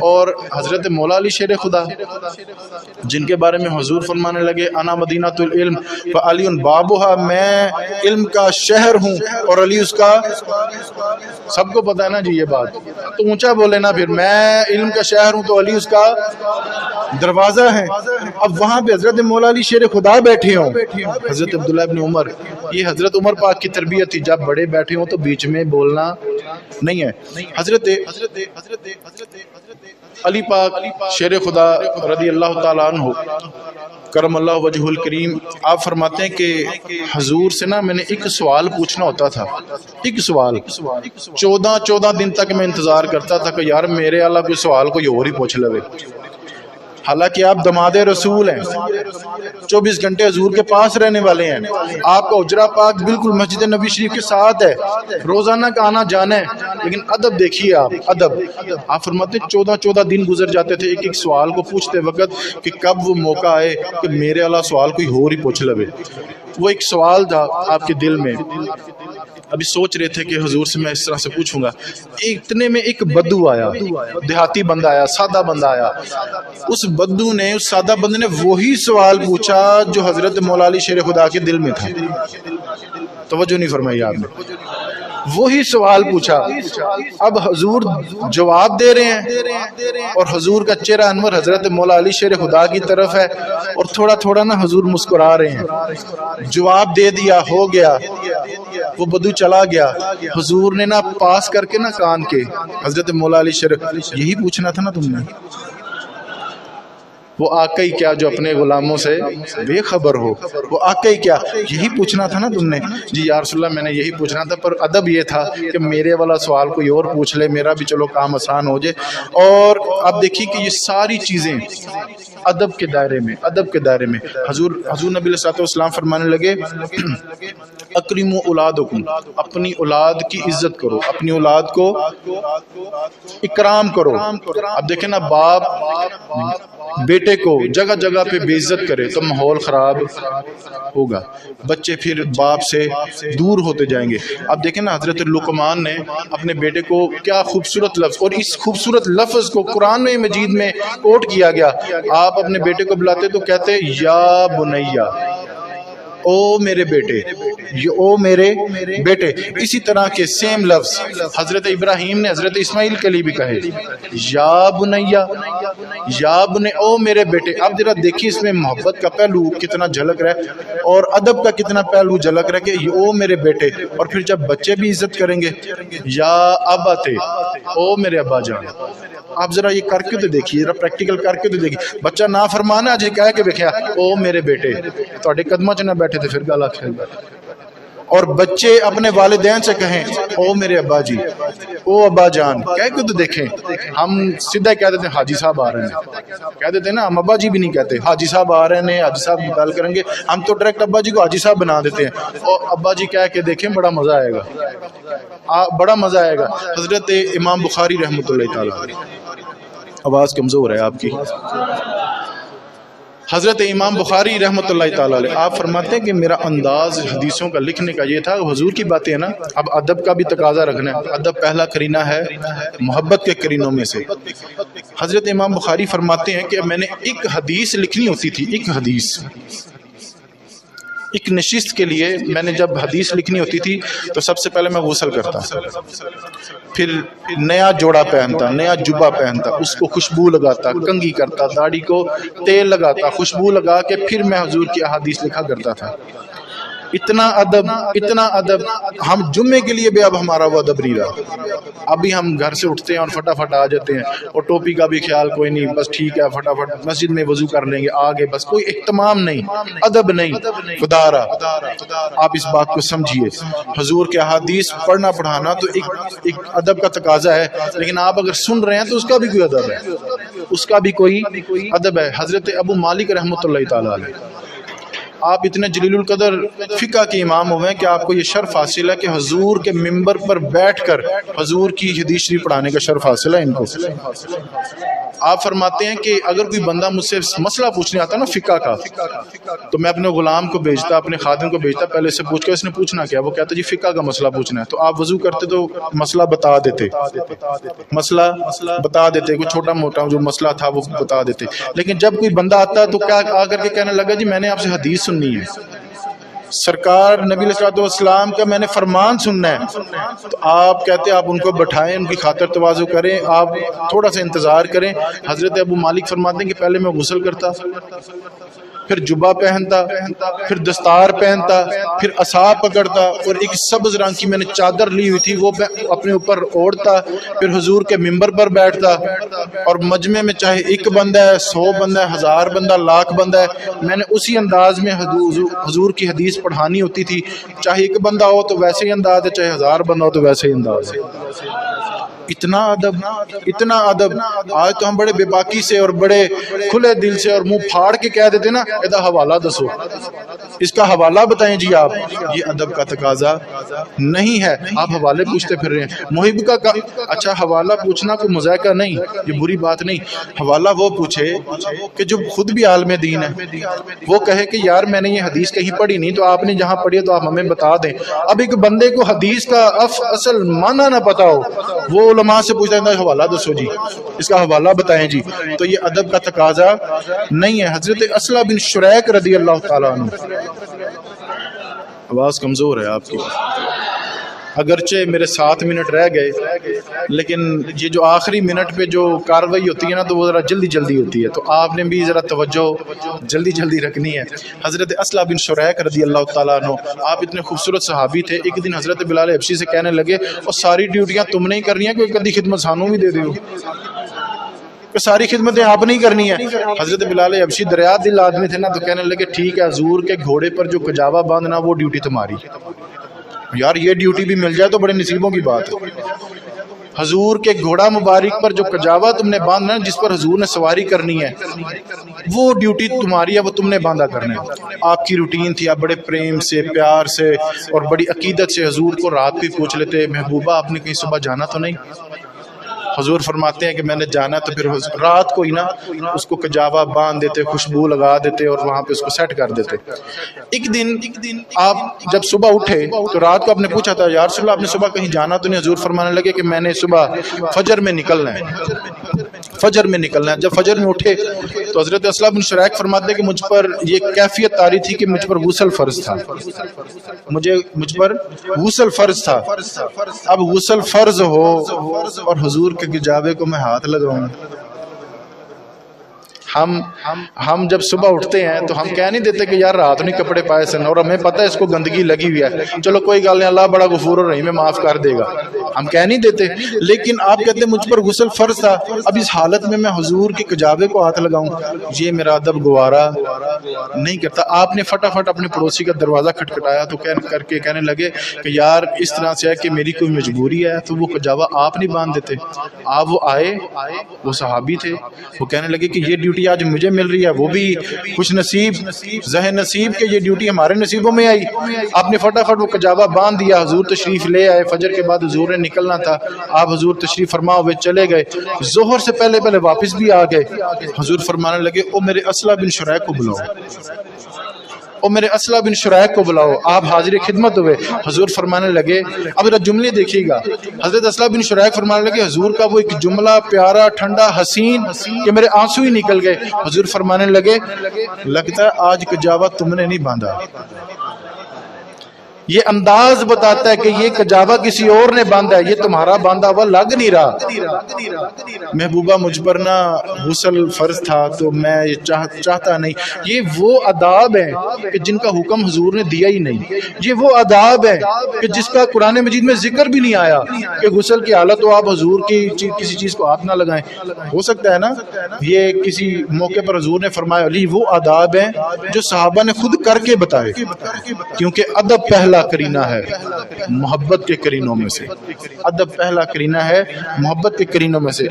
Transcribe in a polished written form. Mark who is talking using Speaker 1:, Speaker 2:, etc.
Speaker 1: اور حضرت مولا علی شیر خدا جن کے بارے میں حضور فرمانے لگے انا مدینۃ العلم فعلی بابھا، میں علم کا شہر ہوں اور علی اس کا، سب کو پتہ ہے نا جی یہ بات، تو اونچا بولے نا پھر، میں علم کا شہر ہوں تو علی اس کا دروازہ ہے۔ اب وہاں پہ حضرت مولا علی شیر خدا بیٹھے ہوں، حضرت عبداللہ ابن عمر، یہ حضرت عمر پاک کی تربیت تھی، جب بڑے بیٹھے ہوں تو بیچ میں بولنا نہیں ہے۔ حضرت علی پاک شیر خدا رضی اللہ تعالیٰ عنہ کرم اللہ وجہ الکریم، آپ فرماتے ہیں کہ حضور سے نا میں نے ایک سوال پوچھنا ہوتا تھا، ایک سوال 14 دن تک میں انتظار کرتا تھا کہ یار میرے اللہ کوئی سوال کوئی اور ہی پوچھ لے، حالانکہ آپ دماد رسول ہیں، 24 گھنٹے حضور کے پاس رہنے والے ہیں، آپ کا حجرہ پاک بالکل مسجد نبی شریف کے ساتھ ہے، روزانہ کا آنا جانا ہے، لیکن ادب دیکھیے آپ، ادب۔ آپ فرماتے 14 دن گزر جاتے تھے ایک سوال کو پوچھتے وقت کہ کب وہ موقع آئے کہ میرے اللہ سوال کوئی اور ہی پوچھ لے۔ وہ ایک سوال تھا آپ کے دل میں، ابھی سوچ رہے تھے کہ حضور سے میں اس طرح سے پوچھوں گا، اتنے میں ایک بدو آیا، دیہاتی بندہ آیا، سادہ بندہ آیا، اس بدو نے، اس سادہ بندے نے وہی سوال پوچھا جو حضرت مولا علی شیر خدا کے دل میں تھا۔ توجہ نہیں فرمائی آپ نے، وہی سوال پوچھا۔ اب حضور جواب دے رہے ہیں اور حضور کا چہرہ انور حضرت مولا علی شیر خدا کی طرف ہے، اور تھوڑا تھوڑا نا حضور مسکرا رہے ہیں۔ جواب دے دیا، ہو گیا، وہ بدو چلا گیا۔ حضور نے نا پاس کر کے نا کان کے، حضرت مولا علی شیر، یہی پوچھنا تھا نا تم نے، وہ آقا ہی کیا جو اپنے غلاموں سے بے خبر ہو، وہ آقا ہی کیا، یہی پوچھنا تھا نا تم نے؟ جی یا رسول اللہ میں نے یہی پوچھنا تھا، پر ادب یہ تھا کہ میرے والا سوال کوئی اور پوچھ لے، میرا بھی چلو کام آسان ہو جائے۔ اور اب دیکھیے کہ یہ ساری چیزیں ادب کے دائرے میں، ادب کے دائرے میں۔ حضور نبی علیہ السلام فرمانے لگے اکرموا اولادکم، اپنی اولاد کی عزت کرو، اپنی اولاد کو اکرام کرو۔ اب دیکھیں نا، باپ بیٹے کو جگہ جگہ پہ بے عزت کرے تو ماحول خراب ہوگا، بچے پھر باپ سے دور ہوتے جائیں گے۔ اب دیکھیں نا، حضرت لقمان نے اپنے بیٹے کو کیا خوبصورت لفظ، اور اس خوبصورت لفظ کو قرآن مجید میں کوٹ کیا گیا۔ آپ اپنے بیٹے کو بلاتے تو کہتے یا بنیا، او میرے بیٹے، او میرے بیٹے۔ اسی طرح کے سیم لفظ حضرت ابراہیم نے حضرت اسماعیل کے لیے بھی کہے، یا بنیا، یا بنیا، او میرے بیٹے۔ اب ذرا دیکھیے اس میں محبت کا پہلو کتنا جھلک رہا ہے اور ادب کا کتنا پہلو جھلک رہا ہے کہ او میرے بیٹے۔ اور پھر جب بچے بھی عزت کریں گے، یا اباتے، او میرے ابا جان۔ آپ ذرا یہ کر کے تو دیکھیے، ذرا پریکٹیکل کر کے تو دیکھیے۔ بچہ نافرمانا اجے کہہ کے دیکھیا، او میرے بیٹے، تواڈے قدماں چ نہ بیٹھے تھے پھر گل آکھے۔ اور بچے اپنے والدین سے کہیں او میرے ابا جی، او ابا جان، کہہ کے تو دیکھیں۔ ہم سیدھا کہہ دیتے ہیں حاجی صاحب آ رہے ہیں، کہہ دیتے ہیں نا، ہم ابا جی بھی نہیں کہتے، حاجی صاحب آ رہے ہیں، حاجی صاحب گل کریں گے، ہم تو ڈائریکٹ ابا جی کو حاجی صاحب بنا دیتے ہیں۔ اور ابا جی کہہ کے دیکھیں، بڑا مزہ آئے گا، بڑا مزہ آئے گا۔ حضرت امام بخاری رحمۃ اللہ تعالی، آواز کمزور ہے آپ کی، حضرت امام بخاری رحمۃ اللہ تعالیٰ علیہ، آپ فرماتے ہیں کہ میرا انداز حدیثوں کا لکھنے کا یہ تھا، حضور کی باتیں ہیں نا، اب ادب کا بھی تقاضا رکھنا ہے۔ ادب پہلا کرینہ ہے محبت کے کرینوں میں سے۔ حضرت امام بخاری فرماتے ہیں کہ میں نے ایک حدیث لکھنی ہوتی تھی، ایک حدیث، ایک نشست کے لیے میں نے جب حدیث لکھنی ہوتی تھی تو سب سے پہلے میں غسل کرتا، پھر نیا جوڑا پہنتا، نیا جبہ پہنتا، اس کو خوشبو لگاتا، کنگھی کرتا، داڑھی کو تیل لگاتا، خوشبو لگا کے پھر میں حضور کی احادیث لکھا کرتا تھا۔ اتنا ادب، اتنا ادب، ہم جمعے کے لیے بھی اب ہمارا وہ ادب نہیں رہا۔ ابھی ہم گھر سے اٹھتے ہیں اور فٹافٹ آ جاتے ہیں، اور ٹوپی کا بھی خیال کوئی نہیں، بس ٹھیک ہے فٹافٹ مسجد میں وضو کر لیں گے، آگے بس کوئی اہتمام نہیں، ادب نہیں۔ خدا را آپ اس بات کو سمجھیے، حضور کے احادیث پڑھنا پڑھانا تو ایک ادب کا تقاضا ہے، لیکن آپ اگر سن رہے ہیں تو اس کا بھی کوئی ادب ہے، اس کا بھی کوئی ادب ہے۔ حضرت ابو مالک رحمۃ اللہ تعالی علیہ، آپ اتنے جلیل القدر فقہ کے امام ہوئے ہیں کہ آپ کو یہ شرف حاصل ہے کہ حضور کے ممبر پر بیٹھ کر حضور کی حدیث شریف پڑھانے کا شرف حاصل ہے ان کو۔ آپ فرماتے ہیں کہ اگر کوئی بندہ مجھ سے مسئلہ پوچھنے آتا نا فقہ کا، تو میں اپنے غلام کو بھیجتا، اپنے خادم کو بھیجتا، پہلے سے پوچھ کے اس نے پوچھنا کیا، وہ کہتا جی فقہ کا مسئلہ پوچھنا ہے، تو آپ وضو کرتے تو مسئلہ بتا دیتے، مسئلہ بتا دیتے، کوئی چھوٹا موٹا جو مسئلہ تھا وہ بتا دیتے۔ لیکن جب کوئی بندہ آتا تو کیا آ کر کے کہنے لگا جی میں نے آپ سے حدیث سننی ہے، سرکار نبی علیہ الصلوۃ والسلام کا میں نے فرمان سننا ہے، تو آپ کہتے ہیں آپ ان کو بٹھائیں، ان کی خاطر تواضع کریں، آپ تھوڑا سا انتظار کریں۔ حضرت ابو مالک فرماتے ہیں کہ پہلے میں غسل کرتا، پھر جبہ پہنتا، پھر دستار پہنتا، پھر عصا پکڑتا، اور ایک سبز رنگ کی میں نے چادر لی ہوئی تھی وہ اپنے اوپر اوڑھتا، پھر حضور کے ممبر پر بیٹھتا، اور مجمع میں چاہے ایک بندہ ہے، 100 بندہ ہے، 1000 بندہ، لاکھ بندہ ہے، میں نے اسی انداز میں حضور کی حدیث پڑھانی ہوتی تھی، چاہے ایک بندہ ہو تو ویسے ہی انداز ہے، چاہے 1000 بندہ ہو تو ویسے ہی انداز ہے۔ اتنا ادب، اتنا ادب۔ آج تو ہم بڑے بے باکی سے اور بڑے کھلے دل سے اور منہ پھاڑ کے کہہ دیتے نا ادا حوالہ دسو، اس کا حوالہ بتائیں جی آپ، یہ ادب کا تقاضا نہیں ہے۔ آپ حوالے پوچھتے پھر رہے ہیں۔ محب کا اچھا حوالہ پوچھنا کوئی مذائقہ نہیں، یہ بری بات نہیں، حوالہ وہ پوچھے کہ جو خود بھی عالم دین ہے، وہ کہے کہ یار میں نے یہ حدیث کہیں پڑھی نہیں، تو آپ نے جہاں پڑھی ہے تو آپ ہمیں بتا دیں۔ اب ایک بندے کو حدیث کا اصل معنی نہ پتا ہو، وہ علماء سے پوچھتا ہے حوالہ دسو جی، اس کا حوالہ بتائیں جی، تو یہ ادب کا تقاضا نہیں ہے۔ حضرت اسلم بن شریک رضی اللہ تعالیٰ عنہ، آواز کمزور ہے آپ کی، اگرچہ میرے 7 منٹ رہ گئے، لیکن یہ جو آخری منٹ پہ جو کاروائی ہوتی ہے نا تو وہ ذرا جلدی جلدی ہوتی ہے، تو آپ نے بھی ذرا توجہ جلدی جلدی رکھنی ہے۔ حضرت اسلم بن شریک رضی اللہ تعالیٰ عنہ، آپ اتنے خوبصورت صحابی تھے، ایک دن حضرت بلال حبشی سے کہنے لگے اور ساری ڈیوٹیاں تم نہیں کرنی ہیں، کوئی کدی خدمت سانوں بھی دے دیو، کہ ساری خدمتیں آپ نہیں کرنی ہیں۔ حضرت بلال حبشی دریا دل آدمی تھے نا، تو کہنے لگے ٹھیک ہے، حضور کے گھوڑے پر جو کجاوا باندھنا وہ ڈیوٹی تمہاری۔ یار یہ ڈیوٹی بھی مل جائے تو بڑے نصیبوں کی بات ہے۔ حضور کے گھوڑا مبارک پر جو کجاوا تم نے باندھنا ہے، جس پر حضور نے سواری کرنی ہے، وہ ڈیوٹی تمہاری ہے، وہ تم نے باندھا کرنا ہے۔ آپ کی روٹین تھی، آپ بڑے پریم سے، پیار سے اور بڑی عقیدت سے حضور کو رات بھی پوچھ لیتے محبوبہ آپ نے کہیں صبح جانا تو نہیں؟ حضور فرماتے ہیں کہ میں نے جانا، تو پھر رات کو ہی نا اس کو کجاوا باندھ دیتے، خوشبو لگا دیتے اور وہاں پہ اس کو سیٹ کر دیتے۔ ایک دن آپ جب صبح اٹھے تو رات کو آپ نے پوچھا تھا یا رسول اللہ آپ نے صبح کہیں جانا تو نہیں؟ حضور فرمانے لگے کہ میں نے صبح فجر میں نکلنا ہے، فجر میں نکلنا ہے۔ جب فجر میں اٹھے تو حضرت اسلم بن شریک فرماتے ہیں کہ مجھ پر یہ کیفیت طاری تھی کہ مجھ پر غسل فرض تھا، مجھ پر غسل فرض تھا۔ اب غسل فرض ہو اور حضور کے گجاوے کو میں ہاتھ لگاؤں، ہم جب صبح اٹھتے ہیں تو ہم کہہ نہیں دیتے کہ یار رات نہیں کپڑے پائے سن، اور ہمیں پتہ ہے اس کو گندگی لگی ہوئی ہے، چلو کوئی گل نہیں، اللہ بڑا غفور اور رحیم ہے، معاف کر دے گا، ہم کہہ نہیں دیتے۔ لیکن آپ کہتے ہیں مجھ پر غسل فرض تھا، اب اس حالت میں میں حضور کے کجاوے کو ہاتھ لگاؤں، یہ میرا ادب گوارا نہیں کرتا۔ آپ نے فٹافٹ اپنے پڑوسی کا دروازہ کھٹکھٹایا تو کر کے کہنے لگے کہ یار اس طرح سے ہے کہ میری کوئی مجبوری ہے، تو وہ کجاوا آپ نہیں باندھ دیتے؟ آپ وہ آئے، وہ صحابی تھے، وہ کہنے لگے کہ یہ ڈیوٹی آج مجھے مل رہی ہے، وہ بھی خوش نصیب ذہن نصیب کہ یہ ڈیوٹی ہمارے نصیبوں میں آئی۔ آپ نے فٹافٹ وہ کجاوا باندھ دیا، حضور تشریف لے آئے، فجر کے بعد حضور نے نکلنا تھا، آپ حضور تشریف فرما ہوئے چلے گئے، ظہر سے پہلے واپس بھی آ گئے۔ حضور فرمانے لگے او میرے اسلم بن شریک کو بلاؤ، او میرے اسلم بن شریک کو بلاؤ۔ آپ حاضر خدمت ہوئے، حضور فرمانے لگے، اب ذرا جملے دیکھیے گا، حضرت اسلم بن شریک فرمانے لگے حضور کا وہ ایک جملہ پیارا ٹھنڈا حسین کہ میرے آنسو ہی نکل گئے۔ حضور فرمانے لگے لگتا ہے آج کجاوا تم نے نہیں باندھا۔ یہ انداز بتاتا ہے کہ یہ کجاوا کسی اور نے باندھا ہے، یہ تمہارا باندھا ہوا لگ نہیں رہا۔ محبوبہ مجھ پر نہ غسل فرض تھا تو میں یہ چاہتا نہیں۔ یہ وہ آداب ہیں کہ جن کا حکم حضور نے دیا ہی نہیں، یہ وہ آداب ہیں کہ جس کا قرآن مجید میں ذکر بھی نہیں آیا کہ غسل کی حالت ہو آپ حضور کی کسی چیز کو ہاتھ نہ لگائیں۔ ہو سکتا ہے نا یہ کسی موقع پر حضور نے فرمایا، وہ آداب ہیں جو صحابہ نے خود کر کے بتائے، کیونکہ ادب پہلا کرینہ ہے محبت کے کرینوں میں سے، ادب پہلا کرینہ ہے محبت کے کرینوں میں سے۔